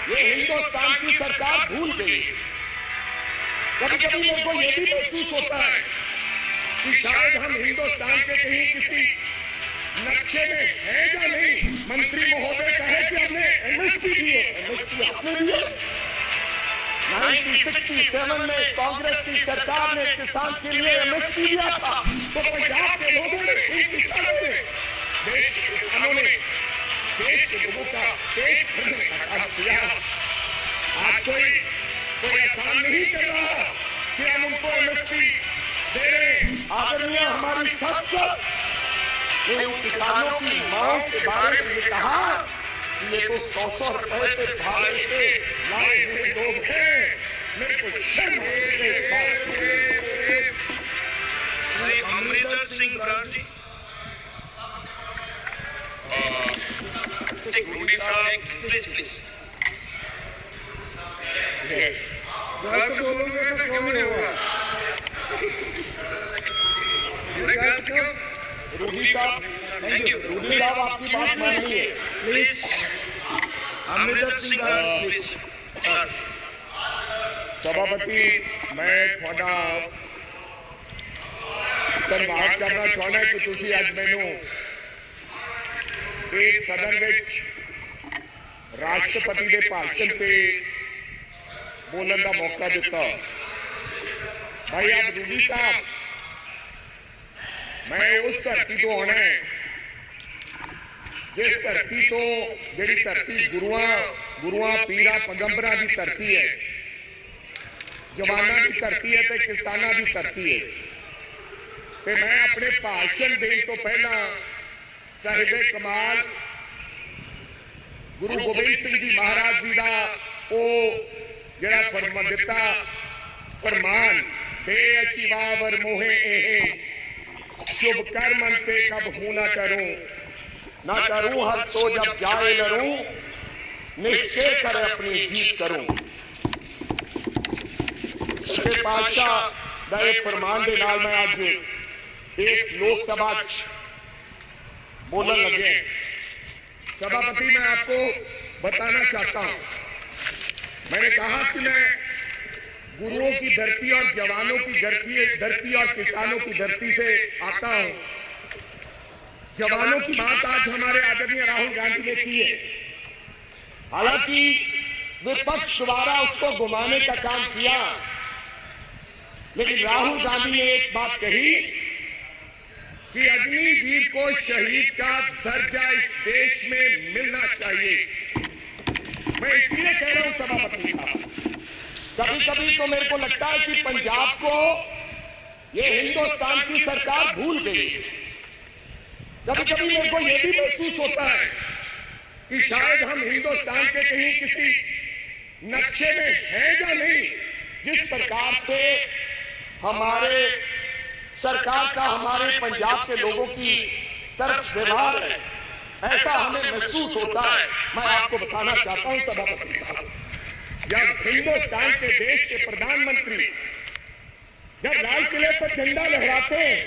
ये हिंदुस्तान की सरकार भूल गई। कभी कभी मेरे को यह भी महसूस होता है कि शायद हम हिंदुस्तान के कहीं किसी नक्शे में है या नहीं। मंत्री महोदय कहे कि हमने एमएसपी दिए, एमएसपी आपने दिए। 1967 में कांग्रेस की सरकार ने किसान के लिए एमएसपी दिया था, तो पंजाब के लोगों ने, इन किसानों ने, देश के किसानों ने देश के लोगों का पेट भरने का काम किया। आज कोई आसान नहीं कर रहा कि हम उनको एमएसपी दे रहे। आदरणीय हमारी संसद ने उन किसानों की मांग के बारे में कहा कि ये तो 100 रुपए पे भाड़े पे लाए हुए लोग हैं। मेरे को शर्म आती है इस बात पे। श्री अमरिंदर सिंह ब्रार जी, रूडी साहब, प्लीज प्लीज। गलत बोलोगे तो क्यों नहीं होगा? गलत क्यों? रूडी साहब, थैंक यू। रूडी साहब आपकी बात मानिए please. Amarinder Singh Brar please. Sir सभापति, मैं थोड़ा धन्यवाद करना चाहना कि तुसी आज मैनू इस सदन विच राष्ट्रपति के भाषण पे बोलने का मौका दिता। भाई आप रूडी साहब, मैं उस धरती तो आना है जिस धरती तो जी धरती गुरुआ पीरा पैगंबरां की धरती है, जवाना की धरती है, किसानों की धरती है। ते मैं अपने भाषण देने तो पहला साहिबे कमाल गुरु गोबिंद सिंह जी महाराज जी का वो जड़ा फरमान दिता, फरमान दे शिवावर मोहे एहे शुभ कर्म ते कब हूं ना करूं हर सो जब जाए लरूं निश्चय कर अपनी जीत करूं। सच्चे पातशाह दा एक फरमान दे नाल मैं आज इस लोक सभा बोलने लगे। सभापति, मैं आपको बताना चाहता हूं, मैंने कहा कि मैं गुरुओं की धरती और जवानों की धरती और किसानों की धरती से आता हूं। जवानों की बात आज हमारे आदरणीय राहुल गांधी ने की है। हालांकि विपक्ष द्वारा उसको घुमाने का काम किया, लेकिन राहुल गांधी ने एक बात कही कि अग्निवीर को शहीद का दर्जा इस देश में मिलना चाहिए। मैं इसलिए कह रहा हूं सभापति साहब, कभी कभी तो मेरे को लगता है कि पंजाब को ये हिंदुस्तान की सरकार भूल गई। कभी कभी मेरे को यह भी महसूस होता है कि शायद हम हिंदुस्तान के कहीं किसी नक्शे में है या नहीं। जिस प्रकार से हमारे सरकार का हमारे पंजाब के लोगों की तरफ व्यवहार है, ऐसा हमें महसूस होता है। मैं आपको बताना चाहता हूं सभापति साहब, जब हिंदुस्तान के देश के प्रधानमंत्री जब लाल किले पर झंडा लहराते हैं,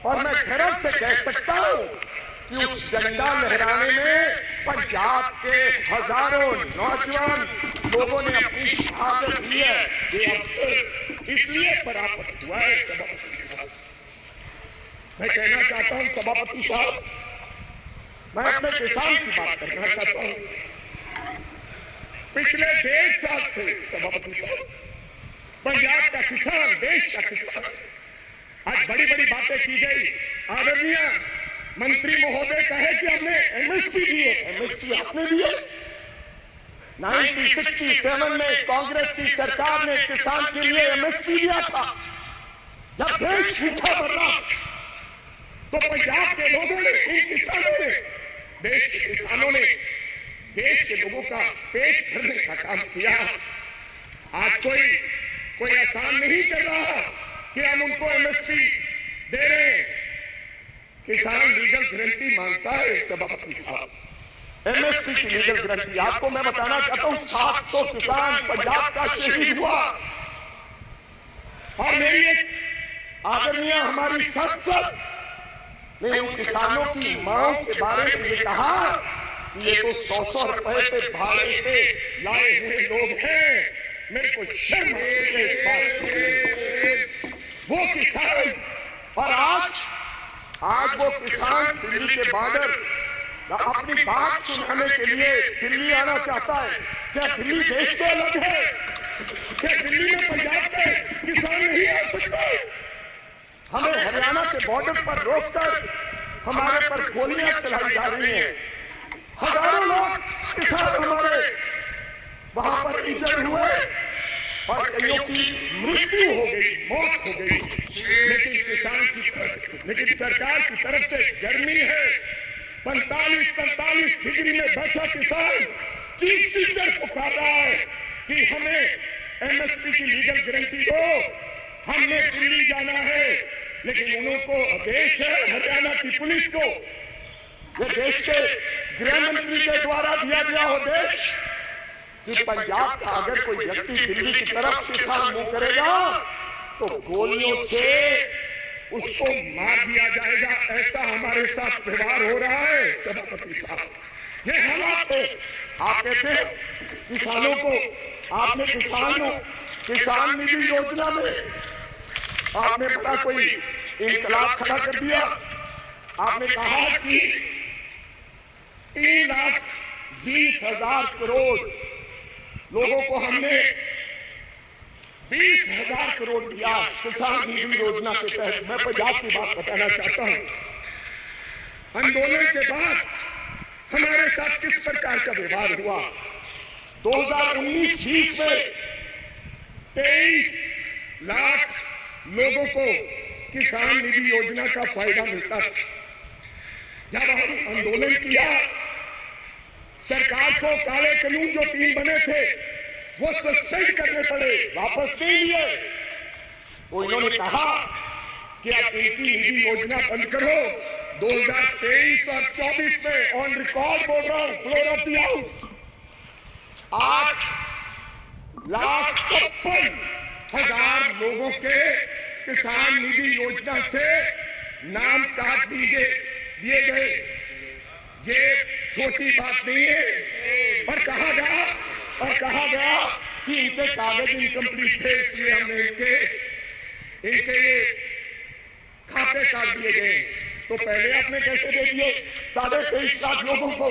और मैं गर्व से कह सकता हूं कि उस झंडा लहराने में पंजाब के हजारों नौजवान लोगों ने अपनी शहादत दी है। ये अवसर इसलिए प्राप्त हुआ है सभापति साहब। मैं कहना चाहता हूं सभापति साहब, मैं अपने किसान की बात करना चाहता हूं। पिछले 1.5 साल से सभापति साहब, पंजाब का किसान, देश का किसान, आज बड़ी बड़ी बातें की गई। आदरणीय मंत्री महोदय कहे कि हमने एमएसपी दिए, एमएसपी आपने दिए। 1967 में कांग्रेस की सरकार ने किसान के लिए एमएसपी दिया था। जब देश भूखा मर रहा तो पंजाब के लोगों ने, इन किसानों ने, देश के किसानों ने देश के लोगों का पेट भरने का काम किया। आज कोई आसान नहीं कर रहा कि हम उनको एमएसपी दे रहे हैं। किसान लीगल गारंटी मांगता है सभापति साहब, एमएसपी की लीगल गारंटी। आपको मैं बताना चाहता हूं 700 किसान पंजाब का शहीद हुआ, और मेरी एक आदरणीय हमारी संसद ने उन किसानों की मांग के बारे में ये कहा कि ये तो 100-100 रुपए पे भाड़े पे लाए हुए लोग हैं। मेरे को शर्म आती है इस बात पे। वो किसान, और आज वो किसान दिल्ली के बॉर्डर अपनी बात सुनाने के लिए दिल्ली आना चाहता है। क्या दिल्ली देश से अलग है? क्या दिल्ली में पंजाब के किसान नहीं आ सकते? हमें हरियाणा के बॉर्डर पर रोककर हमारे पर गोलियां चलाई जा रही हैं। हजारों लोग किसान हमारे वहां पर इंजर्ड हुए और कईयों की मृत्यु हो गई, मौत हो गई। लेकिन सरकार की तरफ से गर्मी है। 45-47 डिग्री में बैठा किसान चीख कर पुकार रहा है कि हमें एमएसपी की लीगल गारंटी दो, हमने दिल्ली जाना है। लेकिन उनको आदेश है हरियाणा की पुलिस को, ये देश के गृह मंत्री के द्वारा दिया गया आदेश कि पंजाब का अगर कोई व्यक्ति दिल्ली की तरफ किसान मुंह करेगा तो गोलियों से उसको मार दिया जाएगा। ऐसा हमारे साथ व्यवहार हो रहा है सभापति साहब, ये हालात है। आप कहते हैं किसानों को, आपने किसान निधि योजना में आपने बड़ा कोई इनकलाब खड़ा कर दिया। आपने कहा कि 3,20,000 करोड़ लोगों को हमने 20,000 करोड़ दिया किसान निधि योजना के तहत। मैं पंजाब की बात बताना चाहता हूं। आंदोलन के बाद हमारे साथ किस प्रकार का व्यवहार हुआ। 2019-20 में 23 लाख लोगों को किसान निधि योजना का फायदा मिलता था। जब हम आंदोलन किया, सरकार को काले कानून जो 3 बने थे वो सस्पेंड करने पड़े, वापस नहीं लिए। तो इन्होंने कहा कि आप इनकी निधि योजना बंद करो। 2023 और 24 में ऑन रिकॉर्ड बोल रहा हूं, फ्लोर ऑफ द हाउस 8,56,000 लोगों के किसान निधि योजना से नाम काट दिए गए। ये छोटी बात नहीं है। और कहा गया कि इनके कागज इनकम्प्लीट थे, इसलिए हमने इनके ये खाते काट दिए गए। तो पहले आपने कैसे दे दिए 23.5 लाख लोगों को?